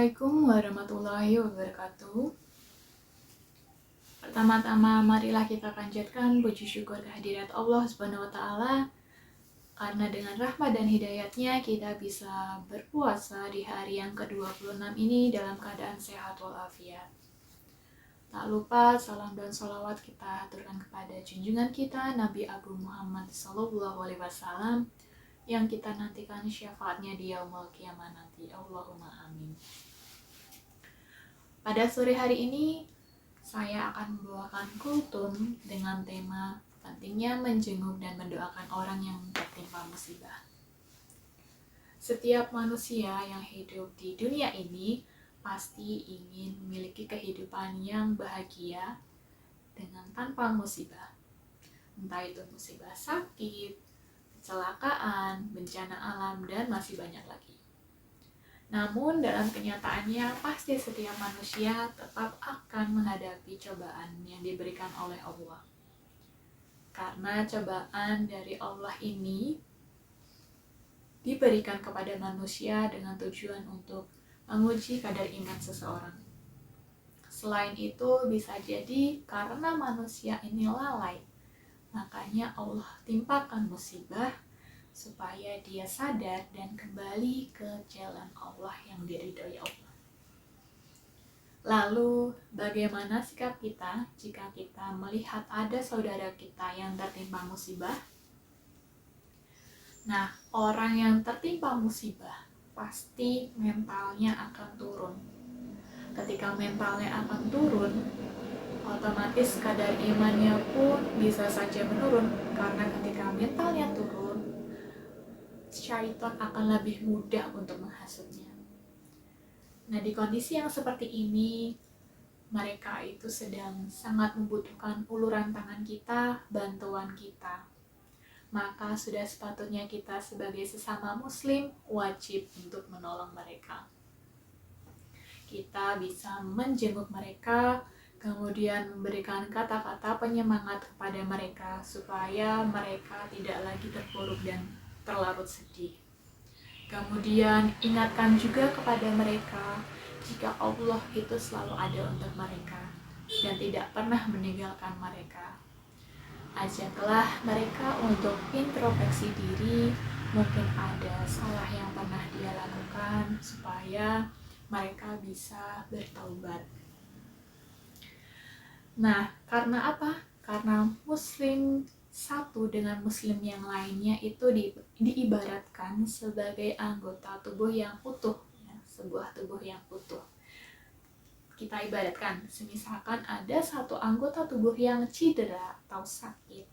Assalamualaikum warahmatullahi wabarakatuh. Pertama-tama marilah kita panjatkan puji syukur kehadirat Allah Subhanahu wa taala karena dengan rahmat dan hidayatnya kita bisa berpuasa di hari yang ke-26 ini dalam keadaan sehat walafiat. Tak lupa salam dan sholawat kita aturkan kepada junjungan kita Nabi Agung Muhammad SAW yang kita nantikan syafaatnya di yaumul qiyamah nanti. Allahumma amin. Pada sore hari ini saya akan membawakan kultum dengan tema pentingnya menjenguk dan mendoakan orang yang tertimpa musibah. Setiap manusia yang hidup di dunia ini pasti ingin memiliki kehidupan yang bahagia dengan tanpa musibah. Entah itu musibah sakit, kecelakaan, bencana alam, dan masih banyak lagi. Namun dalam kenyataannya pasti setiap manusia tetap akan menghadapi cobaan yang diberikan oleh Allah. Karena cobaan dari Allah ini diberikan kepada manusia dengan tujuan untuk menguji kadar iman seseorang. Selain itu bisa jadi karena manusia ini lalai, makanya Allah timpakan musibah supaya dia sadar dan kembali ke jalan Allah yang diridhoi Allah. Lalu, bagaimana sikap kita jika kita melihat ada saudara kita yang tertimpa musibah? Nah, orang yang tertimpa musibah pasti mentalnya akan turun. Ketika mentalnya akan turun, otomatis kadar imannya pun bisa saja menurun, karena ketika mentalnya turun, syaitan akan lebih mudah untuk menghasutnya. Nah, di kondisi yang seperti ini, mereka itu sedang sangat membutuhkan uluran tangan kita, bantuan kita. Maka sudah sepatutnya kita sebagai sesama muslim wajib untuk menolong mereka. Kita bisa menjenguk mereka, kemudian memberikan kata-kata penyemangat kepada mereka supaya mereka tidak lagi terpuruk dan terlarut sedih. Kemudian ingatkan juga kepada mereka jika Allah itu selalu ada untuk mereka dan tidak pernah meninggalkan mereka. Ajaklah mereka untuk introspeksi diri, mungkin ada salah yang pernah dia lakukan supaya mereka bisa bertaubat. Nah, karena apa? Karena muslim satu dengan muslim yang lainnya itu diibaratkan sebagai anggota tubuh yang utuh, ya, sebuah tubuh yang utuh. Kita ibaratkan, semisalkan ada satu anggota tubuh yang cedera atau sakit,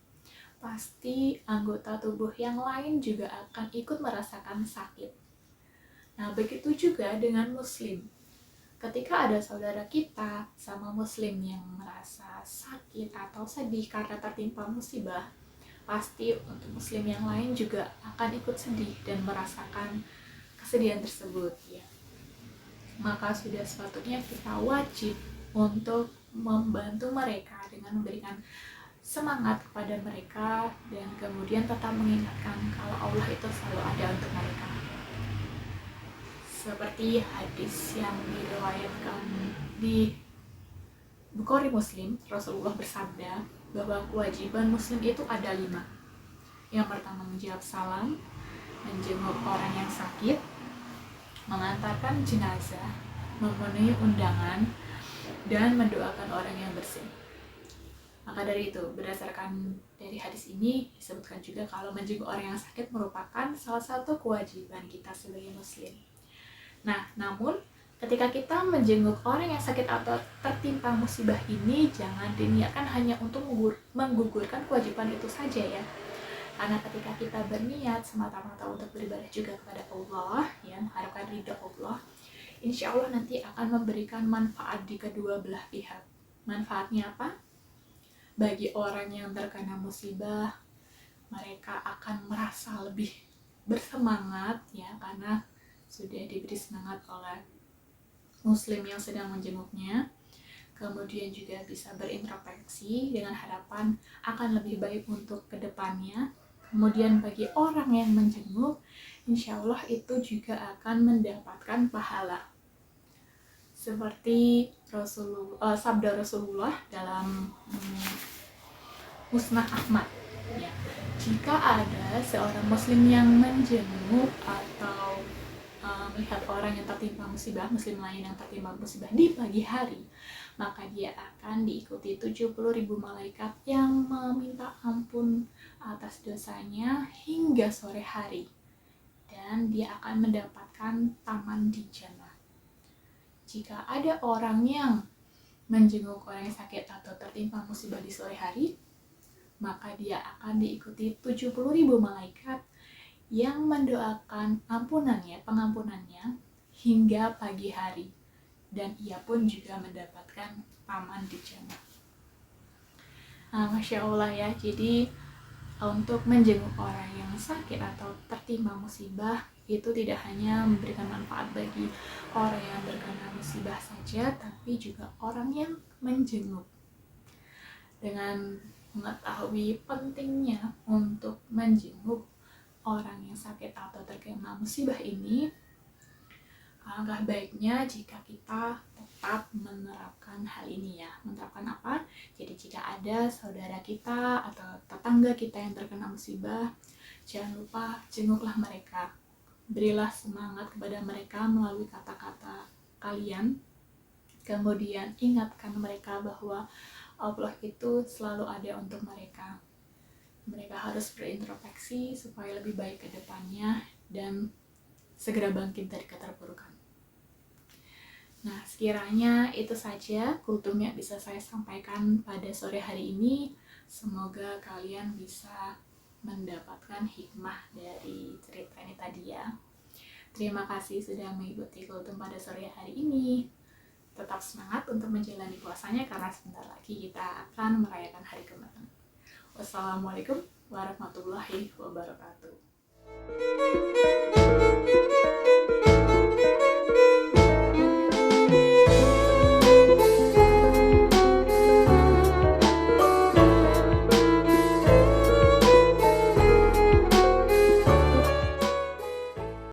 pasti anggota tubuh yang lain juga akan ikut merasakan sakit. Nah, begitu juga dengan muslim. Ketika ada saudara kita sama muslim yang merasa sakit atau sedih karena tertimpa musibah, pasti untuk muslim yang lain juga akan ikut sedih dan merasakan kesedihan tersebut, ya. Maka sudah sepatutnya kita wajib untuk membantu mereka dengan memberikan semangat kepada mereka dan kemudian tetap mengingatkan kalau Allah itu selalu ada untuk mereka. Seperti hadis yang diriwayatkan di Bukhari Muslim, Rasulullah bersabda bahwa kewajiban muslim itu ada 5. Yang pertama menjawab salam, menjenguk orang yang sakit, mengantarkan jenazah, memenuhi undangan, dan mendoakan orang yang bersih. Maka dari itu, berdasarkan dari hadis ini disebutkan juga kalau menjenguk orang yang sakit merupakan salah satu kewajiban kita sebagai muslim. Nah, namun ketika kita menjenguk orang yang sakit atau tertimpa musibah ini, jangan diniatkan hanya untuk menggugurkan kewajiban itu saja, ya. Karena ketika kita berniat semata-mata untuk beribadah juga kepada Allah, ya, mengharapkan ridha Allah, insya Allah nanti akan memberikan manfaat di kedua belah pihak. Manfaatnya apa? Bagi orang yang terkena musibah, mereka akan merasa lebih bersemangat, ya, karena sudah diberi semangat oleh muslim yang sedang menjenguknya. Kemudian juga bisa berintrospeksi dengan harapan akan lebih baik untuk kedepannya. Kemudian bagi orang yang menjenguk, insya Allah itu juga akan mendapatkan pahala. seperti sabda Rasulullah dalam Musnad Ahmad ya, jika ada seorang muslim yang menjenguk atau melihat orang yang tertimpa musibah, muslim lain yang tertimpa musibah di pagi hari, maka dia akan diikuti 70.000 malaikat yang meminta ampun atas dosanya hingga sore hari, dan dia akan mendapatkan taman di jannah. Jika ada orang yang menjenguk orang yang sakit atau tertimpa musibah di sore hari, maka dia akan diikuti 70.000 malaikat yang mendoakan pengampunannya hingga pagi hari, dan ia pun juga mendapatkan taman di jannah. Masya Allah ya, jadi untuk menjenguk orang yang sakit atau tertimpa musibah itu tidak hanya memberikan manfaat bagi orang yang terkena musibah saja, tapi juga orang yang menjenguk. Dengan mengetahui pentingnya untuk menjenguk orang yang sakit atau terkena musibah ini, alangkah baiknya jika kita tetap menerapkan hal ini ya. Menerapkan apa? Jadi jika ada saudara kita atau tetangga kita yang terkena musibah, jangan lupa jenguklah mereka. Berilah semangat kepada mereka melalui kata-kata kalian. Kemudian ingatkan mereka bahwa Allah itu selalu ada untuk mereka. Mereka harus berintrospeksi supaya lebih baik ke depannya dan segera bangkit dari keterpurukan. Nah, sekiranya itu saja kultum yang bisa saya sampaikan pada sore hari ini. Semoga kalian bisa mendapatkan hikmah dari cerita ini tadi ya. Terima kasih sudah mengikuti kultum pada sore hari ini. Tetap semangat untuk menjalani puasanya karena sebentar lagi kita akan merayakan hari kemenangan. Wassalamualaikum warahmatullahi wabarakatuh.